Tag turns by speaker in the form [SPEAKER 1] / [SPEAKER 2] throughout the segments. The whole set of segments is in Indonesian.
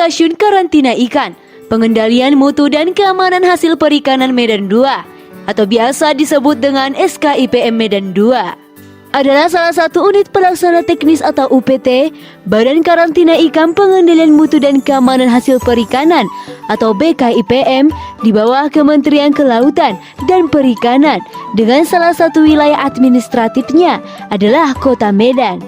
[SPEAKER 1] Stasiun Karantina Ikan, Pengendalian Mutu dan Keamanan Hasil Perikanan Medan 2 atau biasa disebut dengan SKIPM Medan 2 adalah salah satu unit pelaksana teknis atau UPT Badan Karantina Ikan Pengendalian Mutu dan Keamanan Hasil Perikanan atau BKIPM di bawah Kementerian Kelautan dan Perikanan dengan salah satu wilayah administratifnya adalah Kota Medan.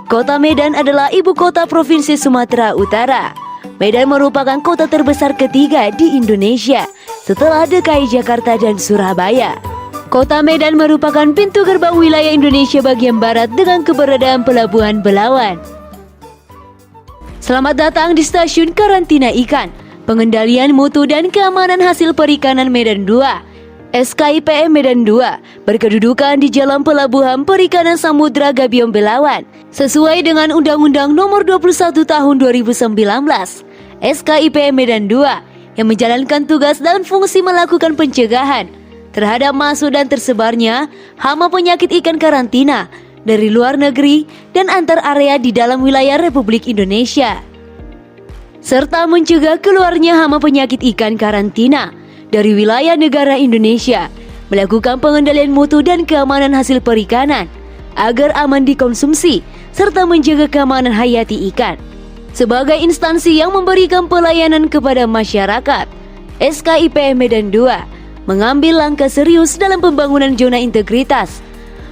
[SPEAKER 1] Kota Medan adalah ibu kota Provinsi Sumatera Utara. Medan merupakan kota terbesar ketiga di Indonesia setelah DKI Jakarta dan Surabaya. Kota Medan merupakan pintu gerbang wilayah Indonesia bagian barat dengan keberadaan Pelabuhan Belawan. Selamat datang di Stasiun Karantina Ikan, Pengendalian Mutu dan Keamanan Hasil Perikanan Medan 2. SKIPM Medan 2 berkedudukan di Jalan Pelabuhan Perikanan Samudra Gabion Belawan sesuai dengan Undang-Undang Nomor 21 Tahun 2019. SKIPM Medan 2 yang menjalankan tugas dan fungsi melakukan pencegahan terhadap masuk dan tersebarnya hama penyakit ikan karantina dari luar negeri dan antar area di dalam wilayah Republik Indonesia, serta mencegah keluarnya hama penyakit ikan karantina dari wilayah negara Indonesia, melakukan pengendalian mutu dan keamanan hasil perikanan agar aman dikonsumsi serta menjaga keamanan hayati ikan. Sebagai instansi yang memberikan pelayanan kepada masyarakat, SKIPM Medan 2 mengambil langkah serius dalam pembangunan zona integritas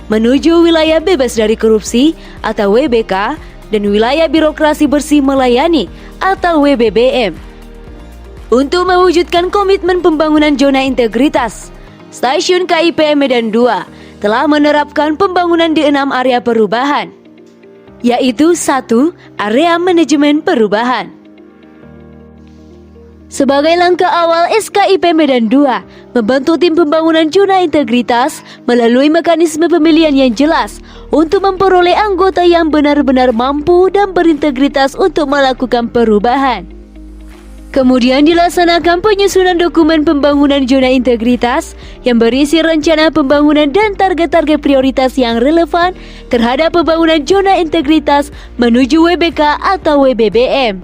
[SPEAKER 1] menuju wilayah bebas dari korupsi atau WBK dan wilayah birokrasi bersih melayani atau WBBM. Untuk mewujudkan komitmen pembangunan zona integritas, Stasiun KIPM Medan 2 telah menerapkan pembangunan di 6 area perubahan, yaitu 1. Area manajemen perubahan. Sebagai langkah awal, SKIPM Medan 2 membentuk tim pembangunan zona integritas melalui mekanisme pemilihan yang jelas untuk memperoleh anggota yang benar-benar mampu dan berintegritas untuk melakukan perubahan. Kemudian dilaksanakan penyusunan dokumen pembangunan zona integritas yang berisi rencana pembangunan dan target-target prioritas yang relevan terhadap pembangunan zona integritas menuju WBK atau WBBM.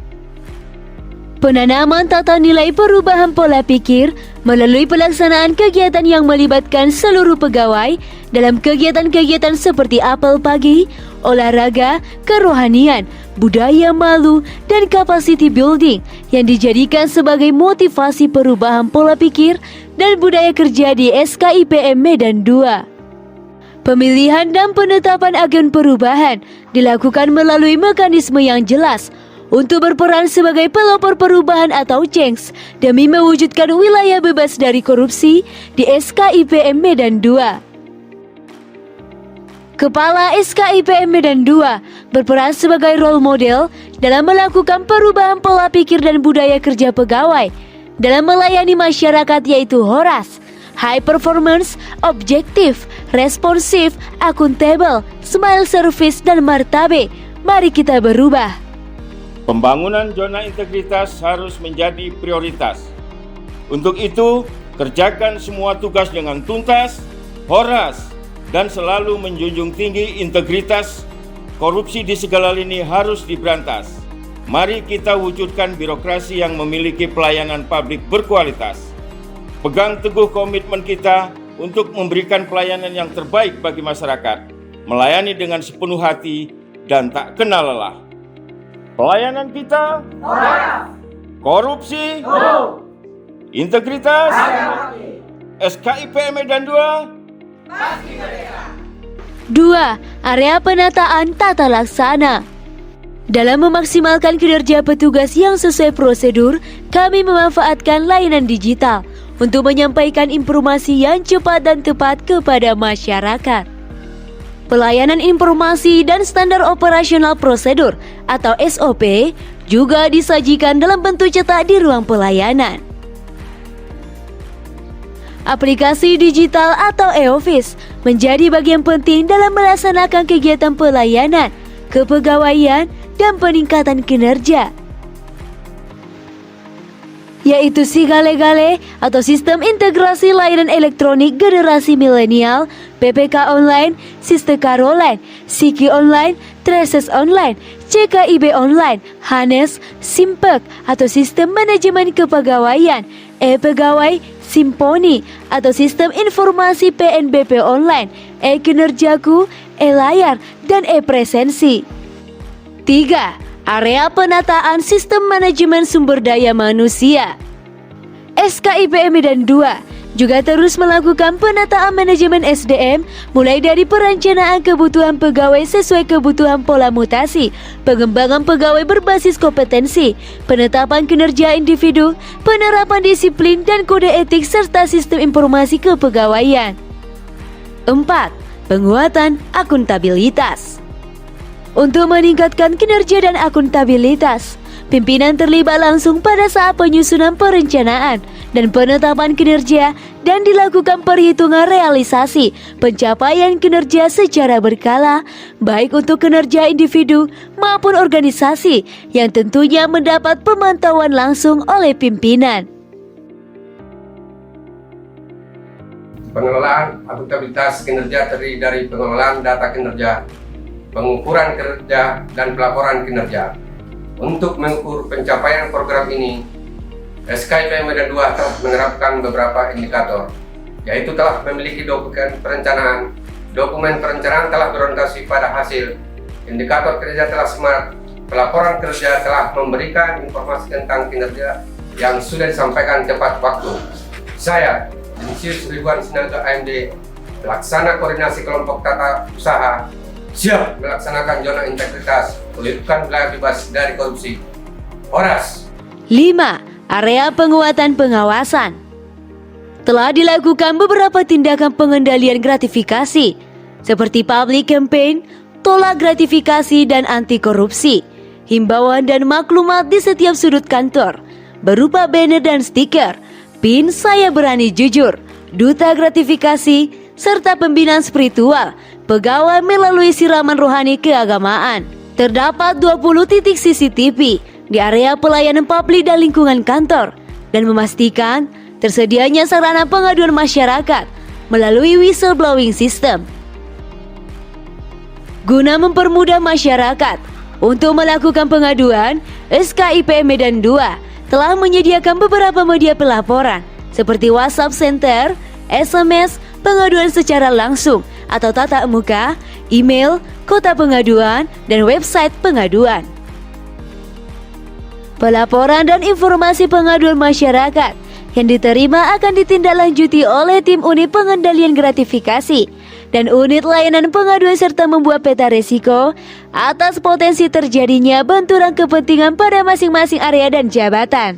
[SPEAKER 1] Penanaman tata nilai perubahan pola pikir melalui pelaksanaan kegiatan yang melibatkan seluruh pegawai dalam kegiatan-kegiatan seperti apel pagi, olahraga, kerohanian, budaya malu, dan capacity building yang dijadikan sebagai motivasi perubahan pola pikir dan budaya kerja di SKIPM Medan 2. Pemilihan dan penetapan agen perubahan dilakukan melalui mekanisme yang jelas untuk berperan sebagai pelopor perubahan atau change demi mewujudkan wilayah bebas dari korupsi di SKIPM Medan 2. Kepala SKIPM Medan 2 berperan sebagai role model dalam melakukan perubahan pola pikir dan budaya kerja pegawai dalam melayani masyarakat, yaitu HORAS, High Performance, Objektif, Responsif, Akuntabel, Smile Service, dan Martabe. Mari kita berubah.
[SPEAKER 2] Pembangunan zona integritas harus menjadi prioritas. Untuk itu, kerjakan semua tugas dengan tuntas, HORAS, dan selalu menjunjung tinggi integritas. Korupsi di segala lini harus diberantas. Mari kita wujudkan birokrasi yang memiliki pelayanan publik berkualitas. Pegang teguh komitmen kita untuk memberikan pelayanan yang terbaik bagi masyarakat, melayani dengan sepenuh hati dan tak kenal lelah. Pelayanan kita, korupsi, integritas, SKIPM Medan 2.
[SPEAKER 1] 2. Area penataan tata laksana. Dalam memaksimalkan kinerja petugas yang sesuai prosedur, kami memanfaatkan layanan digital untuk menyampaikan informasi yang cepat dan tepat kepada masyarakat. Pelayanan informasi dan standar operasional prosedur atau SOP juga disajikan dalam bentuk cetak di ruang pelayanan. Aplikasi digital atau e-office menjadi bagian penting dalam melaksanakan kegiatan pelayanan, kepegawaian, dan peningkatan kinerja. yaitu Sigale-Gale atau Sistem Integrasi Layanan Elektronik Generasi Milenial, PPK Online, Sistekar Online, Siki Online, Traces Online, CKIB Online, Hanes, Simpek atau Sistem Manajemen Kepegawaian, E-Pegawai, Simponi atau Sistem Informasi PNBP Online, E-Kinerjaku, E-Layar, dan E-Presensi. 3. Area Penataan Sistem Manajemen Sumber Daya Manusia. SKIPM Medan 2 juga terus melakukan penataan manajemen SDM mulai dari perencanaan kebutuhan pegawai sesuai kebutuhan pola mutasi, pengembangan pegawai berbasis kompetensi, penetapan kinerja individu, penerapan disiplin dan kode etik serta sistem informasi kepegawaian. 4. Penguatan akuntabilitas. Untuk meningkatkan kinerja dan akuntabilitas, pimpinan terlibat langsung pada saat penyusunan perencanaan dan penetapan kinerja dan dilakukan perhitungan realisasi pencapaian kinerja secara berkala, baik untuk kinerja individu maupun organisasi yang tentunya mendapat pemantauan langsung oleh pimpinan.
[SPEAKER 3] Pengelolaan akuntabilitas kinerja terdiri dari pengelolaan data kinerja, pengukuran kerja, dan pelaporan kinerja. Untuk mengukur pencapaian program ini, SKIPM Medan 2 telah menerapkan beberapa indikator, yaitu telah memiliki dokumen perencanaan telah berorientasi pada hasil, indikator kerja telah smart, pelaporan kerja telah memberikan informasi tentang kinerja yang sudah disampaikan tepat waktu. Saya, Insinyur Ridwan Sinaga AMD, pelaksana koordinasi kelompok tata usaha, siap melaksanakan zona integritas, melibatkan wilayah bebas dari korupsi. Horas.
[SPEAKER 1] 5. Area penguatan pengawasan. Telah dilakukan beberapa tindakan pengendalian gratifikasi, seperti public campaign, tolak gratifikasi dan anti korupsi, himbauan dan maklumat di setiap sudut kantor, berupa banner dan stiker, pin saya berani jujur, duta gratifikasi, serta pembinaan spiritual pegawai melalui siraman rohani keagamaan. Terdapat 20 titik CCTV di area pelayanan publik dan lingkungan kantor dan memastikan tersedianya sarana pengaduan masyarakat melalui whistleblowing system. Guna mempermudah masyarakat untuk melakukan pengaduan, SKIPM Medan 2 telah menyediakan beberapa media pelaporan seperti WhatsApp Center, SMS, pengaduan secara langsung atau tatap muka, email, kota pengaduan, dan website pengaduan. Pelaporan dan informasi pengaduan masyarakat yang diterima akan ditindaklanjuti oleh tim unit pengendalian gratifikasi dan unit layanan pengaduan serta membuat peta risiko atas potensi terjadinya benturan kepentingan pada masing-masing area dan jabatan.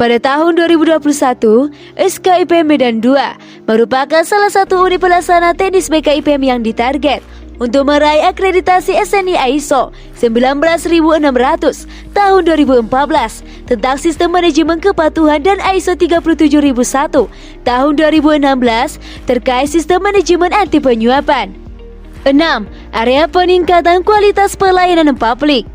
[SPEAKER 1] Pada tahun 2021, SKIPM Medan 2 merupakan salah satu unit pelaksana teknis BKIPM yang ditarget untuk meraih akreditasi SNI ISO 19600 tahun 2014 tentang sistem manajemen kepatuhan dan ISO 37001 tahun 2016 terkait sistem manajemen anti penyuapan. 6. Area peningkatan kualitas pelayanan publik.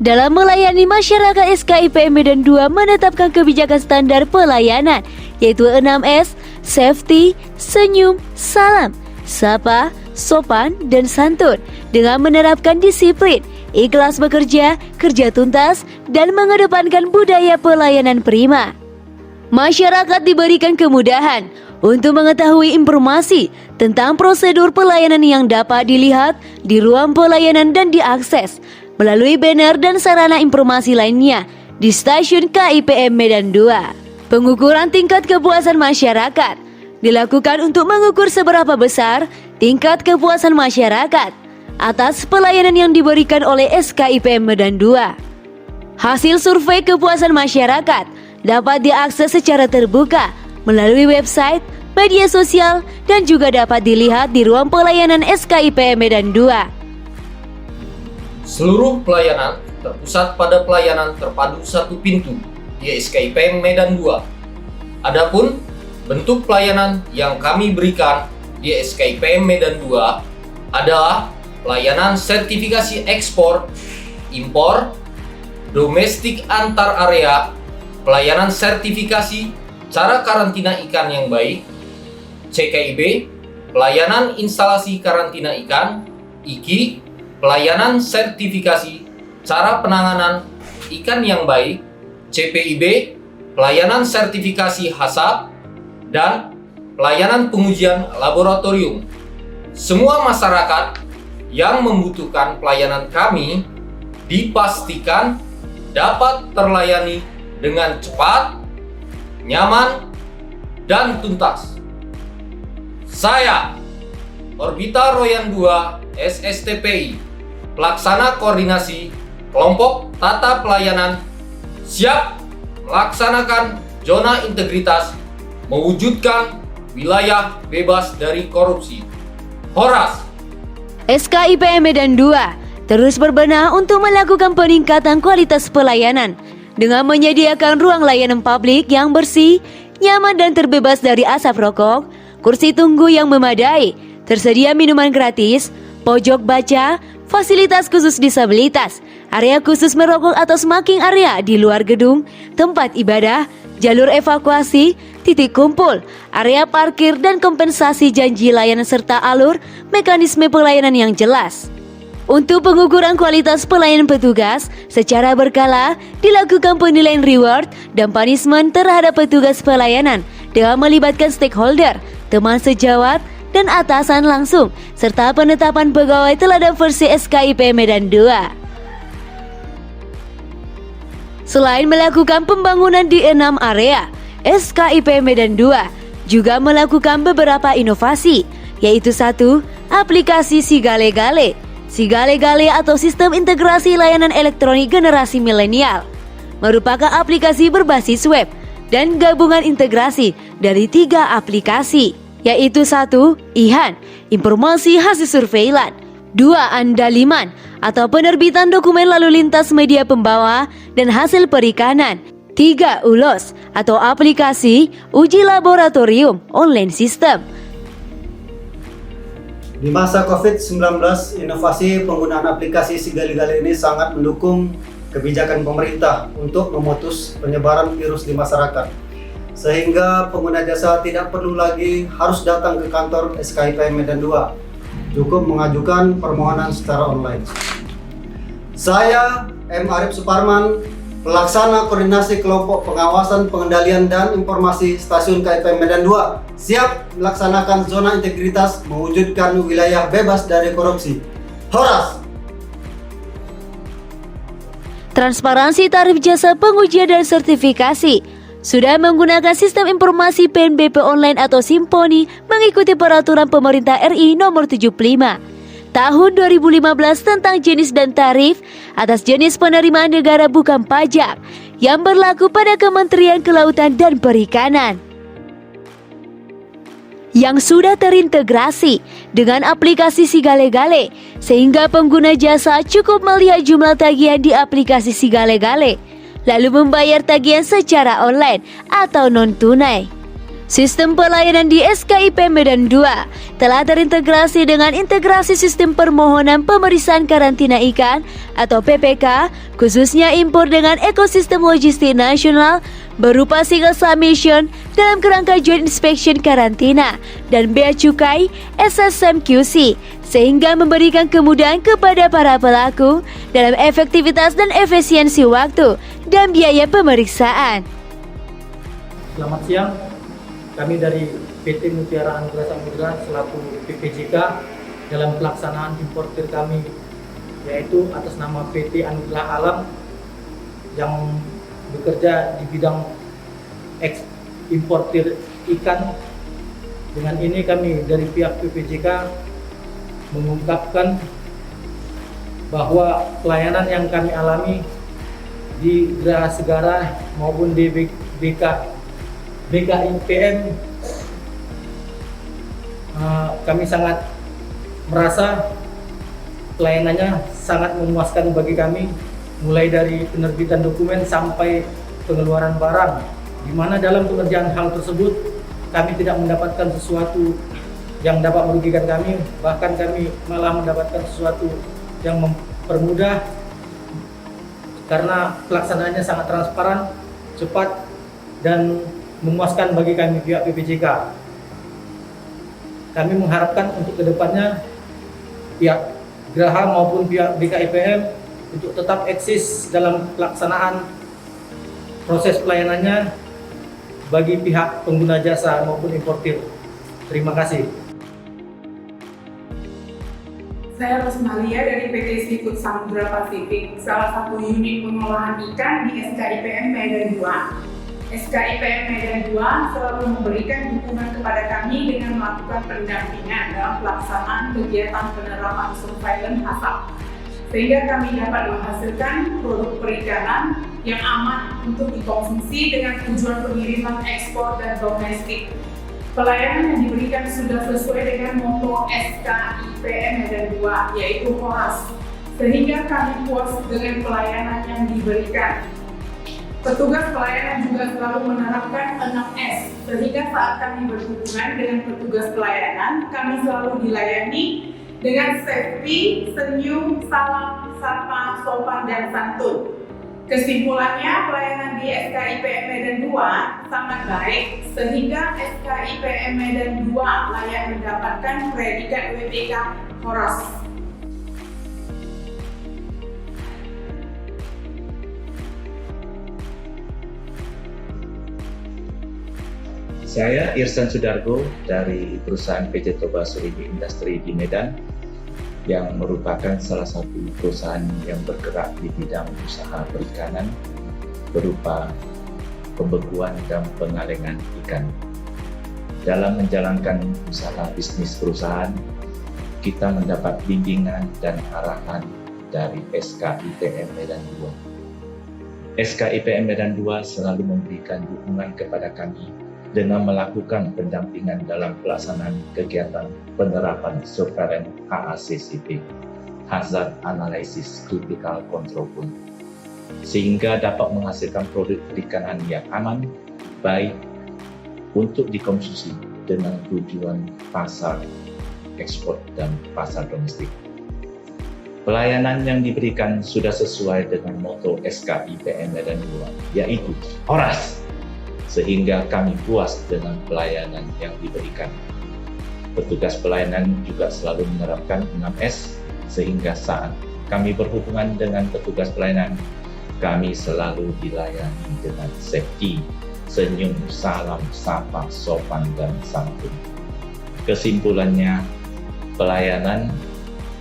[SPEAKER 1] Dalam melayani masyarakat, SKIPM Medan 2 menetapkan kebijakan standar pelayanan, yaitu 6S, safety, senyum, salam, sapa, sopan, dan santun, dengan menerapkan disiplin, ikhlas bekerja, kerja tuntas, dan mengedepankan budaya pelayanan prima. Masyarakat diberikan kemudahan untuk mengetahui informasi tentang prosedur pelayanan yang dapat dilihat di ruang pelayanan dan diakses melalui banner dan sarana informasi lainnya di stasiun KIPM Medan 2. Pengukuran tingkat kepuasan masyarakat dilakukan untuk mengukur seberapa besar tingkat kepuasan masyarakat atas pelayanan yang diberikan oleh SKIPM Medan 2. Hasil survei kepuasan masyarakat dapat diakses secara terbuka melalui website, media sosial, dan juga dapat dilihat di ruang pelayanan SKIPM Medan 2.
[SPEAKER 4] Seluruh pelayanan terpusat pada pelayanan terpadu satu pintu di SKIPM Medan 2. Adapun bentuk pelayanan yang kami berikan di SKIPM Medan 2 adalah pelayanan sertifikasi ekspor, impor, domestik antar area, pelayanan sertifikasi cara karantina ikan yang baik, CKIB, pelayanan instalasi karantina ikan, IKI, pelayanan sertifikasi cara penanganan ikan yang baik, CPIB, pelayanan sertifikasi HACCP, dan pelayanan pengujian laboratorium. Semua masyarakat yang membutuhkan pelayanan kami dipastikan dapat terlayani dengan cepat, nyaman, dan tuntas. Saya, Orbita Royan 2 SSTPI, pelaksana koordinasi kelompok tata pelayanan, siap melaksanakan zona integritas mewujudkan wilayah bebas dari korupsi. Horas.
[SPEAKER 1] SKIPM Medan 2 terus berbenah untuk melakukan peningkatan kualitas pelayanan dengan menyediakan ruang layanan publik yang bersih, nyaman dan terbebas dari asap rokok, kursi tunggu yang memadai, tersedia minuman gratis, pojok baca, fasilitas khusus disabilitas, area khusus merokok atau smoking area di luar gedung, tempat ibadah, jalur evakuasi, titik kumpul, area parkir dan kompensasi janji layanan serta alur mekanisme pelayanan yang jelas. Untuk pengukuran kualitas pelayanan petugas, secara berkala dilakukan penilaian reward dan punishment terhadap petugas pelayanan dengan melibatkan stakeholder, teman sejawat, dan atasan langsung, serta penetapan pegawai teladan versi SKIP Medan 2. Selain melakukan pembangunan di 6 area, SKIP Medan 2 juga melakukan beberapa inovasi, yaitu 1. Aplikasi Sigale-Gale. Sigale-Gale atau Sistem Integrasi Layanan Elektronik Generasi Milenial merupakan aplikasi berbasis web dan gabungan integrasi dari 3 aplikasi, yaitu 1. IHAN, Informasi Hasil Surveilan, 2. Andaliman atau penerbitan dokumen lalu lintas media pembawa dan hasil perikanan, 3. ULOS atau aplikasi uji laboratorium online system.
[SPEAKER 5] Di masa COVID-19, inovasi penggunaan aplikasi Sigale-Gale ini sangat mendukung kebijakan pemerintah untuk memutus penyebaran virus di masyarakat. Sehingga pengguna jasa tidak perlu lagi harus datang ke kantor SKIP Medan 2, cukup mengajukan permohonan secara online. Saya, M. Arif Suparman, pelaksana koordinasi kelompok pengawasan, pengendalian, dan informasi stasiun KIP Medan 2, siap melaksanakan zona integritas mewujudkan wilayah bebas dari korupsi. Horas!
[SPEAKER 1] Transparansi tarif jasa pengujian dan sertifikasi sudah menggunakan sistem informasi PNBP online atau Simponi mengikuti peraturan pemerintah RI nomor 75 tahun 2015 tentang jenis dan tarif atas jenis penerimaan negara bukan pajak yang berlaku pada Kementerian Kelautan dan Perikanan, yang sudah terintegrasi dengan aplikasi Sigale-Gale, sehingga pengguna jasa cukup melihat jumlah tagihan di aplikasi Sigale-Gale, lalu membayar tagihan secara online atau non-tunai. Sistem pelayanan di SKIP Medan 2 telah terintegrasi dengan integrasi sistem permohonan pemeriksaan karantina ikan atau PPK, khususnya impor dengan ekosistem logistik nasional berupa single submission dalam kerangka joint inspection karantina dan bea cukai SSM QC, sehingga memberikan kemudahan kepada para pelaku dalam efektivitas dan efisiensi waktu dan biaya pemeriksaan.
[SPEAKER 6] Selamat siang, kami dari PT Mutiara Anugrah Samudra selaku PPJK dalam pelaksanaan importir kami, yaitu atas nama PT Anugrah Alam yang bekerja di bidang importir ikan. Dengan ini kami dari pihak PPJK mengungkapkan bahwa pelayanan yang kami alami di Geraha Segara maupun di BKIPM, kami sangat merasa pelayanannya sangat memuaskan bagi kami, mulai dari penerbitan dokumen sampai pengeluaran barang, di mana dalam pengerjaan hal tersebut kami tidak mendapatkan sesuatu yang dapat merugikan kami, bahkan kami malah mendapatkan sesuatu yang mempermudah karena pelaksanaannya sangat transparan cepat dan memuaskan bagi kami pihak PPJK. Kami mengharapkan untuk kedepannya pihak Geraha maupun pihak BKIPM untuk tetap eksis dalam pelaksanaan proses pelayanannya bagi pihak pengguna jasa maupun importir. Terima kasih.
[SPEAKER 7] Saya Rosmalia dari PT Seafood Samudra Pasifik, salah satu unit pengolahan ikan di SKIPM Medan 2. SKIPM Medan 2 selalu memberikan dukungan kepada kami dengan melakukan pendampingan dalam pelaksanaan kegiatan penerapan surveillance HACCP, sehingga kami dapat menghasilkan produk perikanan yang aman untuk dikonsumsi dengan tujuan pengiriman ekspor dan domestik. Pelayanan yang diberikan sudah sesuai dengan motto SKIPM Medan 2, yaitu HORAS, sehingga kami puas dengan pelayanan yang diberikan. Petugas pelayanan juga selalu menerapkan 6S, sehingga saat kami berhubungan dengan petugas pelayanan, kami selalu dilayani dengan safety, senyum, salam, sapa, sopan, dan santun. Kesimpulannya, pelayanan di SKIPM Medan 2 sangat baik, sehingga SKIPM Medan 2 layak mendapatkan predikat WPK HORAS.
[SPEAKER 8] Saya Irsan Sudargo dari perusahaan PT Toba Suridi Industri di Medan, yang merupakan salah satu perusahaan yang bergerak di bidang usaha perikanan berupa pembekuan dan pengalengan ikan. Dalam menjalankan usaha bisnis perusahaan, kita mendapat bimbingan dan arahan dari SKIPM Medan 2. SKIPM Medan 2 selalu memberikan dukungan kepada kami dengan melakukan pendampingan dalam pelaksanaan kegiatan penerapan surveillance HACCP, Hazard Analysis Critical Control Point, sehingga dapat menghasilkan produk perikanan yang aman, baik untuk dikonsumsi dengan tujuan pasar ekspor dan pasar domestik. Pelayanan yang diberikan sudah sesuai dengan motto SKIPM Medan 2, yaitu HORAS, sehingga kami puas dengan pelayanan yang diberikan. Petugas pelayanan juga selalu menerapkan 6S, sehingga saat kami berhubungan dengan petugas pelayanan, kami selalu dilayani dengan safety, senyum, salam, sapa, sopan, dan santun. Kesimpulannya, pelayanan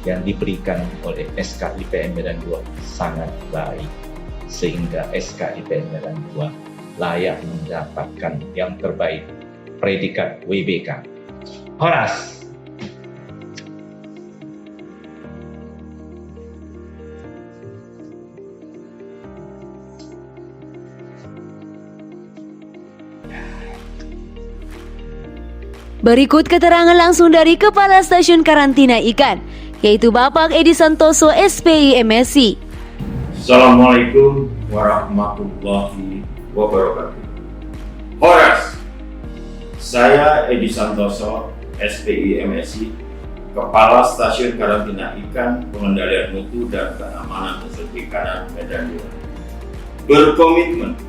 [SPEAKER 8] yang diberikan oleh SKIPM Medan 2 sangat baik, sehingga SKIPM Medan 2 layak mendapatkan yang terbaik, predikat WBK HORAS.
[SPEAKER 1] Berikut keterangan langsung dari Kepala Stasiun Karantina Ikan, yaitu Bapak Edi Santoso, SPI MSI.
[SPEAKER 2] Assalamualaikum warahmatullahi wabarakatuh. HORAS. Saya Edi Santoso, SPI MSI, Kepala Stasiun Karantina Ikan, Pengendalian Mutu dan Keamanan Hasil Perikanan Medan 2, berkomitmen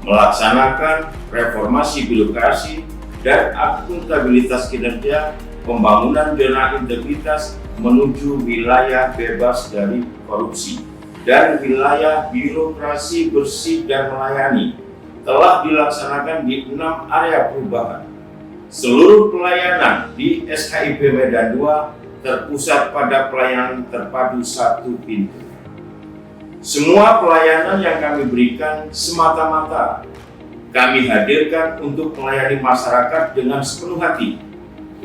[SPEAKER 2] melaksanakan reformasi birokrasi dan akuntabilitas kinerja pembangunan zona integritas menuju wilayah bebas dari korupsi dan wilayah birokrasi bersih dan melayani telah dilaksanakan di 6 area perubahan. Seluruh pelayanan di SKIP Medan 2 terpusat pada pelayanan terpadu satu pintu. Semua pelayanan yang kami berikan semata-mata kami hadirkan untuk melayani masyarakat dengan sepenuh hati.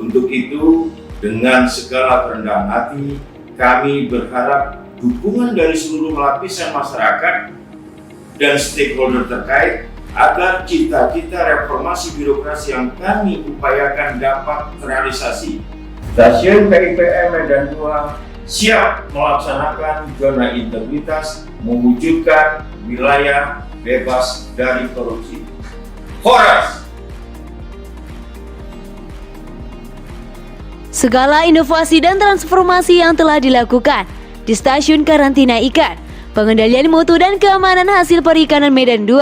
[SPEAKER 2] Untuk itu, dengan segala kerendahan hati, kami berharap dukungan dari seluruh lapisan masyarakat dan stakeholder terkait agar cita-cita reformasi birokrasi yang kami upayakan dapat terrealisasi. Stasiun PIPM Medan 2 siap melaksanakan zona integritas, mewujudkan wilayah bebas dari korupsi. HORAS.
[SPEAKER 1] Segala inovasi dan transformasi yang telah dilakukan di Stasiun Karantina Ikan, Pengendalian Mutu dan Keamanan Hasil Perikanan Medan 2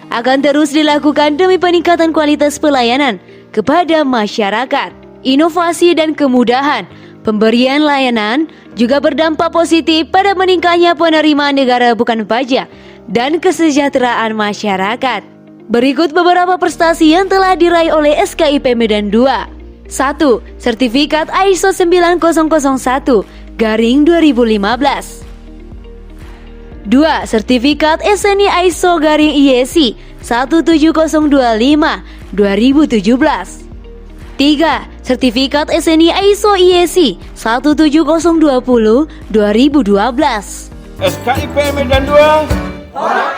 [SPEAKER 1] akan terus dilakukan demi peningkatan kualitas pelayanan kepada masyarakat. Inovasi dan kemudahan pemberian layanan juga berdampak positif pada meningkatnya penerimaan negara bukan pajak dan kesejahteraan masyarakat. Berikut beberapa prestasi yang telah diraih oleh SKIP Medan 2. 1. Sertifikat ISO 9001-2015. 2. Sertifikat SNI ISO-IEC 17025-2017. 3. Sertifikat SNI ISO-IEC 17020-2012.
[SPEAKER 2] SKIP Medan 2.